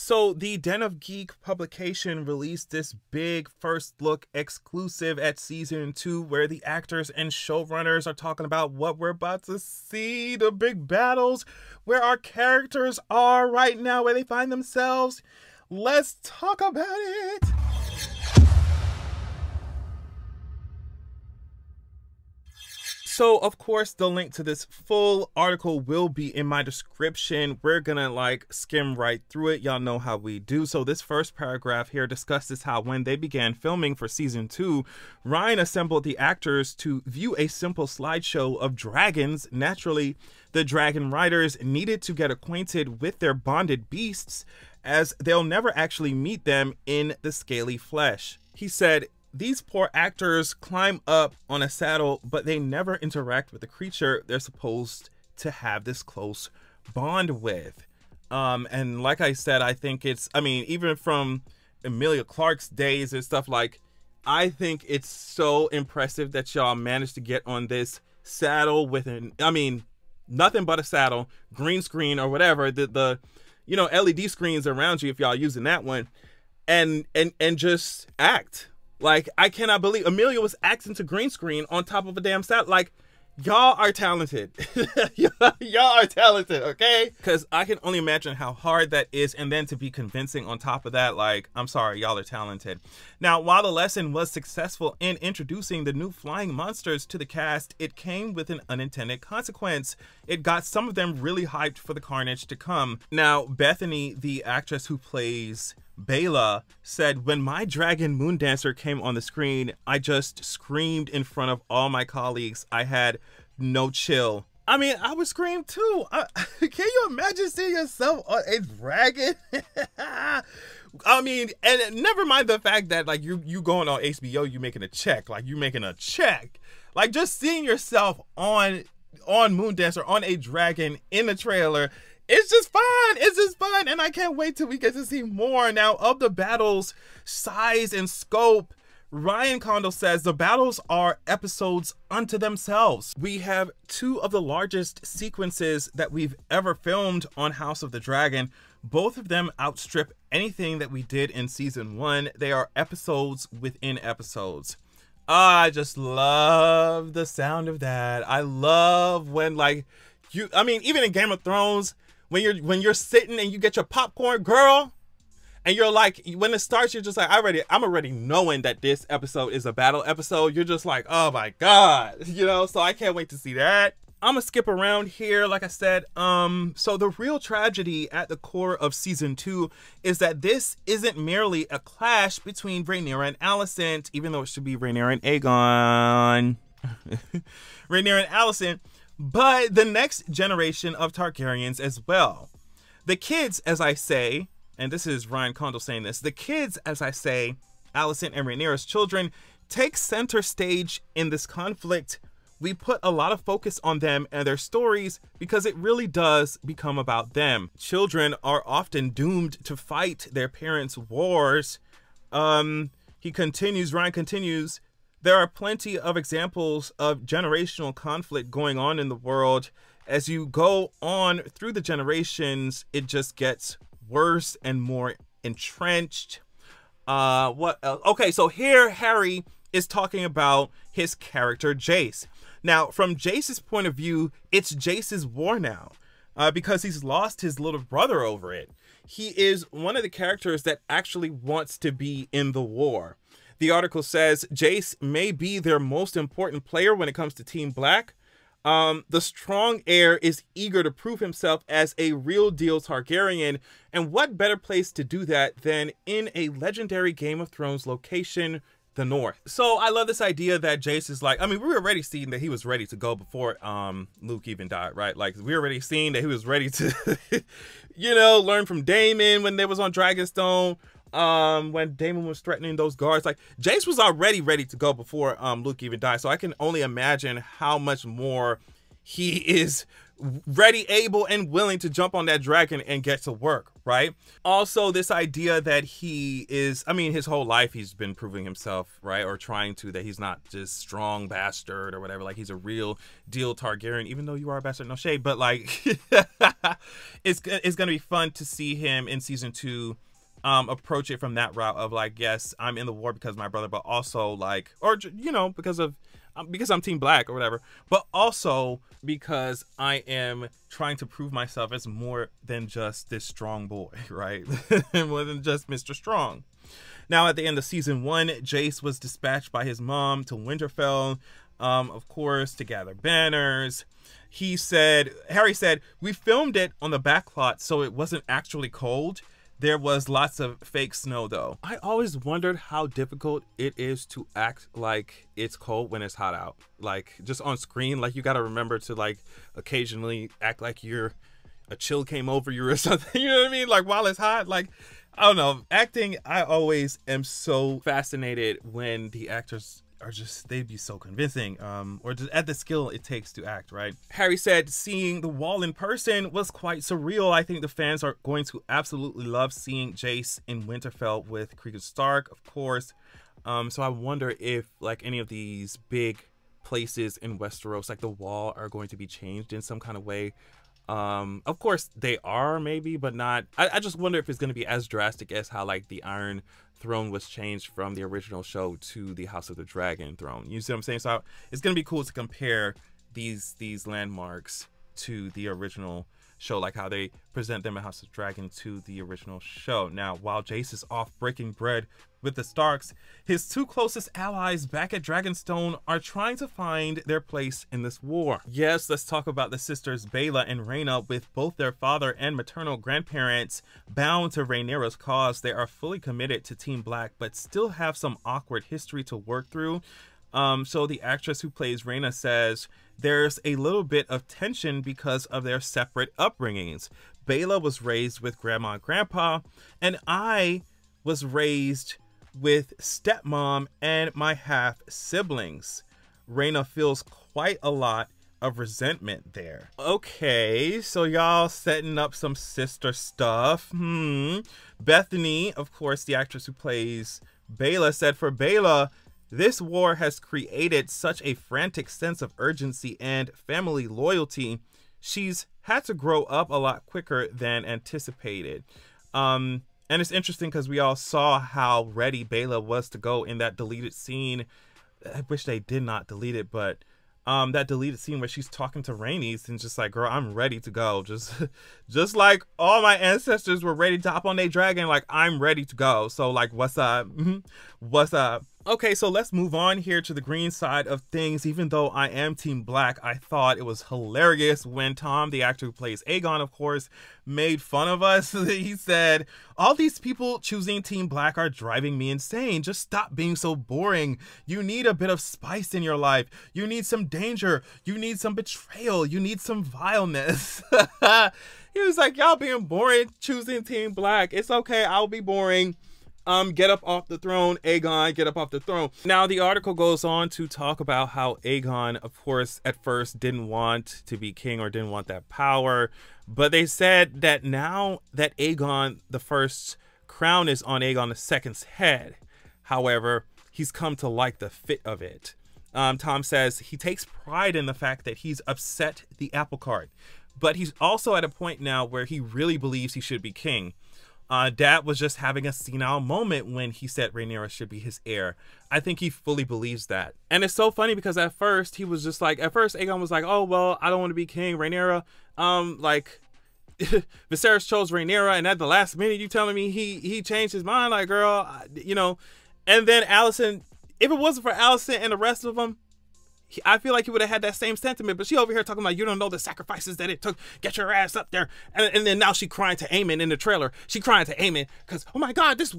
So the Den of Geek publication released this big first look exclusive at season 2 where the actors and showrunners are talking about what we're about to see, the big battles, where our characters are right now, where they find themselves. Let's talk about it. So, of course, the link to this full article will be in my description. We're gonna skim right through it. Y'all know how we do. So this first paragraph here discusses how when they began filming for season 2, Ryan assembled the actors to view a simple slideshow of dragons. Naturally, the dragon riders needed to get acquainted with their bonded beasts, as they'll never actually meet them in the scaly flesh. He said, "These poor actors climb up on a saddle, but they never interact with the creature they're supposed to have this close bond with." And like I said, I think even from Emilia Clarke's days and stuff, I think it's so impressive that y'all managed to get on this saddle with nothing but a saddle, green screen or whatever, the LED screens around you if y'all using that one, and just act. I cannot believe Emilia was acting to green screen on top of a damn set. Y'all are talented. Y'all are talented, okay? Because I can only imagine how hard that is, and then to be convincing on top of that, I'm sorry, y'all are talented. Now, while the lesson was successful in introducing the new flying monsters to the cast, it came with an unintended consequence. It got some of them really hyped for the carnage to come. Now, Bethany, the actress who plays Bela, said, "When my dragon moon dancer came on the screen, I just screamed in front of all my colleagues. I had no chill." I would scream too. Can you imagine seeing yourself on a dragon? And never mind the fact that you going on HBO, you making a check. You making a check. Just seeing yourself on Moon Dancer, on a dragon in the trailer, it's just fun. It's just fun. And I can't wait till we get to see more. Now, of the battles' size and scope, Ryan Condal says the battles are episodes unto themselves. We have 2 of the largest sequences that we've ever filmed on House of the Dragon. Both of them outstrip anything that we did in season 1. They are episodes within episodes. I just love the sound of that. I love when even in Game of Thrones, when you're sitting and you get your popcorn, girl, and you're when it starts, you're just I'm already knowing that this episode is a battle episode. You're just oh my God, so I can't wait to see that. I'm gonna skip around here, like I said. So the real tragedy at the core of season 2 is that this isn't merely a clash between Rhaenyra and Alicent, even though it should be Rhaenyra and Aegon. Rhaenyra and Alicent, but the next generation of Targaryens as well. The kids, as I say, and this is Ryan Condal saying this, the kids, as I say, Alicent and Rhaenyra's children, take center stage in this conflict. We put a lot of focus on them and their stories because it really does become about them. Children are often doomed to fight their parents' wars. Ryan continues, there are plenty of examples of generational conflict going on in the world. As you go on through the generations, it just gets worse and more entrenched. What else? Okay, so here Harry is talking about his character Jace. Now, from Jace's point of view, it's Jace's war now, because he's lost his little brother over it. He is one of the characters that actually wants to be in the war. The article says Jace may be their most important player when it comes to Team Black. The strong heir is eager to prove himself as a real deal Targaryen, and what better place to do that than in a legendary Game of Thrones location, the North. So I love this idea that Jace is we were already seeing that he was ready to go before Luke even died, right? We already seen that he was ready to, learn from Daemon when they was on Dragonstone. When Daemon was threatening those guards, Jace was already ready to go before Luke even died. So I can only imagine how much more he is ready, able, and willing to jump on that dragon and get to work, right? Also, this idea that he is, I mean, his whole life he's been proving himself, right? Or trying to, that he's not just strong bastard or whatever. Like, he's a real deal Targaryen, even though you are a bastard, no shade. But, like, it's going to be fun to see him in season 2 approach it from that route of, like, yes, I'm in the war because of my brother, but also, like, or, you know, because I'm Team Black or whatever, but also because I am trying to prove myself as more than just this strong boy, right? More than just Mr. Strong. Now, at the end of season 1, Jace was dispatched by his mom to Winterfell, of course, to gather banners. Harry said, we filmed it on the backlot, so it wasn't actually cold. There was lots of fake snow, though. I always wondered how difficult it is to act like it's cold when it's hot out. Like, just on screen, like, you got to remember to, like, occasionally act like a chill came over you or something. You know what I mean? Like, while it's hot, like, I don't know. Acting, I always am so fascinated when the actors are just, they'd be so convincing, or just at the skill it takes to act, right? Harry said seeing the wall in person was quite surreal. I think the fans are going to absolutely love seeing Jace in Winterfell with Cregan Stark, of course. So I wonder if, like, any of these big places in Westeros, like the wall, are going to be changed in some kind of way. Of course they are, maybe, but not. I just wonder if it's going to be as drastic as how, like, the Iron Throne was changed from the original show to the House of the Dragon throne. You see what I'm saying? So it's going to be cool to compare these landmarks to the original show, like how they present them in House of Dragon to the original show. Now, while Jace is off breaking bread with the Starks, his 2 closest allies back at Dragonstone are trying to find their place in this war. Yes, let's talk about the sisters Baela and Rhaena. With both their father and maternal grandparents bound to Rhaenyra's cause, they are fully committed to Team Black, but still have some awkward history to work through. So the actress who plays Rhaena says there's a little bit of tension because of their separate upbringings. Baela was raised with grandma and grandpa, and I was raised with stepmom and my half siblings. Rhaena feels quite a lot of resentment there. Okay, so y'all setting up some sister stuff. Bethany, of course, the actress who plays Baela, said for Baela, this war has created such a frantic sense of urgency and family loyalty. She's had to grow up a lot quicker than anticipated. And it's interesting because we all saw how ready Baela was to go in that deleted scene. I wish they did not delete it, but that deleted scene where she's talking to Rhaenys and just like, girl, I'm ready to go. Just like all my ancestors were ready to hop on their dragon, like, I'm ready to go. So, like, what's up? What's up? Okay, so let's move on here to the green side of things. Even though I am Team Black, I thought it was hilarious when Tom, the actor who plays Aegon, of course, made fun of us. He said, all these people choosing Team Black are driving me insane. Just stop being so boring. You need a bit of spice in your life. You need some danger. You need some betrayal. You need some vileness. He was like, y'all being boring choosing Team Black. It's okay. I'll be boring. Get up off the throne, Aegon, get up off the throne. Now, the article goes on to talk about how Aegon, of course, at first didn't want to be king or didn't want that power. But they said that now that Aegon the First's crown is on Aegon the Second's head, however, he's come to like the fit of it. Tom says he takes pride in the fact that he's upset the apple cart, but he's also at a point now where he really believes he should be king. Dad was just having a senile moment when he said Rhaenyra should be his heir. I think he fully believes that. And it's so funny because at first he was just like, Aegon was like, oh, well, I don't want to be king. Rhaenyra, like, Viserys chose Rhaenyra, and at the last minute you telling me he changed his mind, like, girl, you know. And then Alicent, if it wasn't for Alicent and the rest of them, I feel like he would have had that same sentiment, but she over here talking about, you don't know the sacrifices that it took. Get your ass up there. And then now she crying to Aemon in the trailer. She crying to Aemon because, oh my God, this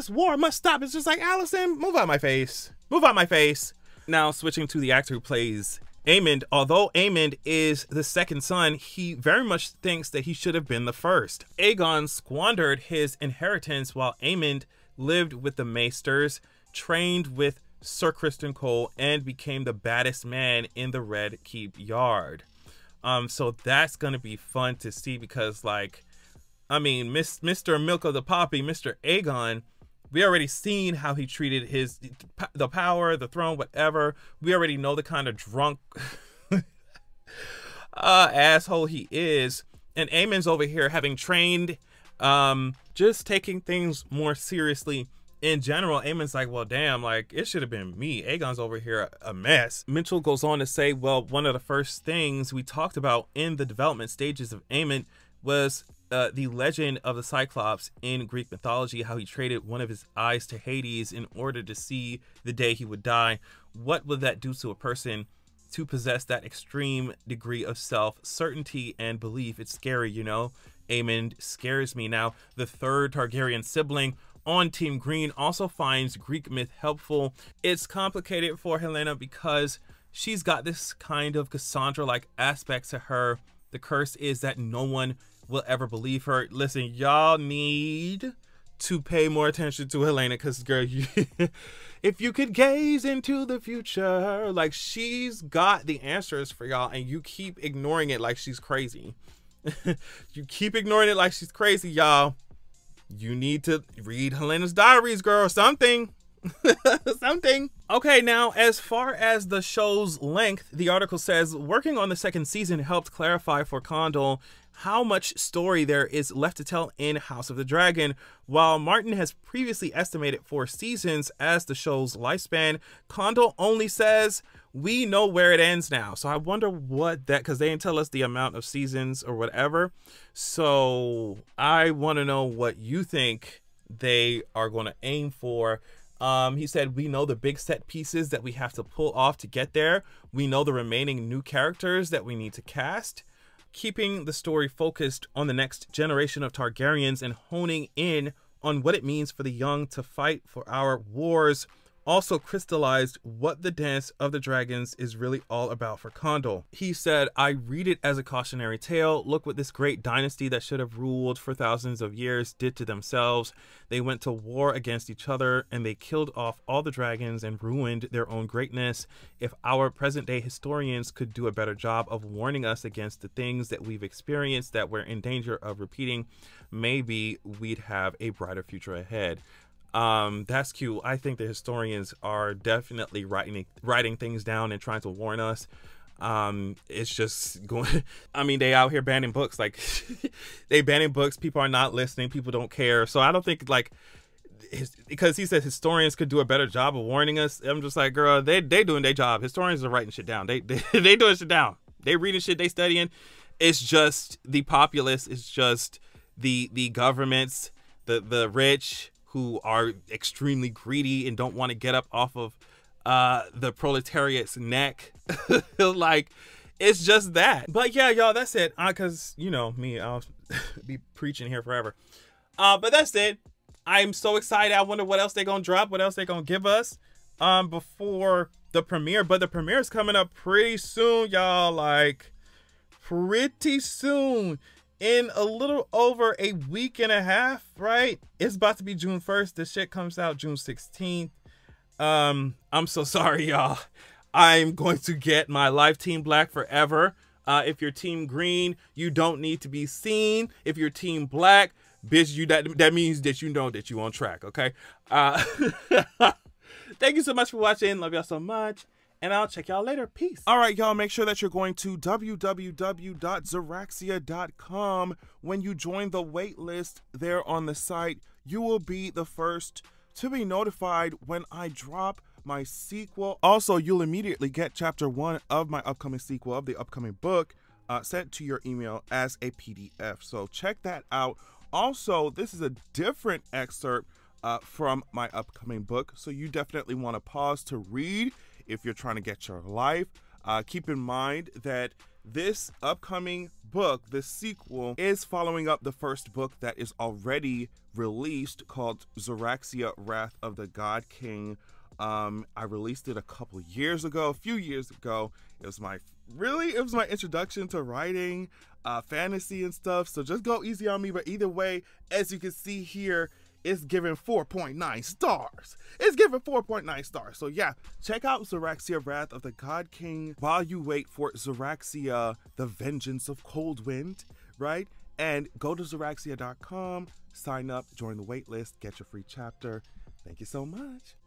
war must stop. It's just like, Alicent, move out my face. Move out my face. Now switching to the actor who plays Aemond. Although Aemond is the second son, he very much thinks that he should have been the first. Aegon squandered his inheritance while Aemond lived with the Maesters, trained with Sir Criston Cole, and became the baddest man in the Red Keep yard. So that's gonna be fun to see because, like, I mean, Mr. Milk of the Poppy, Mr. Aegon, we already seen how he treated the power, the throne, whatever. We already know the kind of drunk asshole he is. And Aemon's over here having trained, just taking things more seriously in general. Aemon's like, well, damn, like, it should have been me. Aegon's over here a mess. Mitchell goes on to say, well, one of the first things we talked about in the development stages of Aemon was the legend of the Cyclops in Greek mythology, how he traded one of his eyes to Hades in order to see the day he would die. What would that do to a person to possess that extreme degree of self-certainty and belief? It's scary, you know? Aemon scares me. Now, the third Targaryen sibling on Team Green also finds Greek myth helpful. It's complicated for Helena because she's got this kind of Cassandra-like aspect to her. The curse is that no one will ever believe her. Listen, y'all need to pay more attention to Helena because, girl, if you could gaze into the future, like, she's got the answers for y'all and you keep ignoring it like she's crazy. You keep ignoring it like she's crazy, y'all. You need to read Helena's diaries, girl. Something. Something. Okay, now, as far as the show's length, the article says, working on the second season helped clarify for Condal how much story there is left to tell in House of the Dragon. While Martin has previously estimated 4 seasons as the show's lifespan, Condal only says, we know where it ends now. So I wonder what that, because they didn't tell us the amount of seasons or whatever. So I want to know what you think they are going to aim for. He said, we know the big set pieces that we have to pull off to get there. We know the remaining new characters that we need to cast. Keeping the story focused on the next generation of Targaryens and honing in on what it means for the young to fight for our wars also crystallized what the Dance of the Dragons is really all about for Condal. He said, I read it as a cautionary tale. Look what this great dynasty that should have ruled for thousands of years did to themselves. They went to war against each other and they killed off all the dragons and ruined their own greatness. If our present day historians could do a better job of warning us against the things that we've experienced that we're in danger of repeating, maybe we'd have a brighter future ahead. That's cute. I think the historians are definitely writing things down and trying to warn us. It's just going, I mean, they out here banning books, like they banning books. People are not listening. People don't care. So I don't think, like, because he said historians could do a better job of warning us. I'm just like, girl, they doing their job. Historians are writing shit down. They doing shit down. They reading shit, they studying. It's just the populace. It's just the governments, the rich, who are extremely greedy and don't want to get up off of the proletariat's neck. Like, it's just that. But yeah, y'all, that's it. Because, you know, me, I'll be preaching here forever. But that's it. I'm so excited. I wonder what else they're going to drop, what else they're going to give us before the premiere. But the premiere is coming up pretty soon, y'all. Like, pretty soon. In a little over a week and a half, right? It's about to be June 1st. This shit comes out June 16th. I'm so sorry, y'all. I'm going to get my life Team Black forever. If you're Team Green, you don't need to be seen. If you're Team Black, bitch, that means that you know that you on track, okay? Thank you so much for watching. Love y'all so much. And I'll check y'all later. Peace. All right, y'all, make sure that you're going to www.zeraxia.com. When you join the wait list there on the site, you will be the first to be notified when I drop my sequel. Also, you'll immediately get chapter 1 of my upcoming sequel of the upcoming book sent to your email as a PDF. So check that out. Also, this is a different excerpt from my upcoming book. So you definitely want to pause to read if you're trying to get your life. Keep in mind that this upcoming book, this sequel, is following up the first book that is already released called Zeraxia, Wrath of the God King. I released it a few years ago. It was my introduction to writing fantasy and stuff. So just go easy on me. But either way, as you can see here, it's given 4.9 stars. It's given 4.9 stars. So yeah, check out Xeraxia Wrath of the God King while you wait for Xeraxia The Vengeance of Coldwind, right? And go to Xeraxia.com, sign up, join the waitlist, get your free chapter. Thank you so much.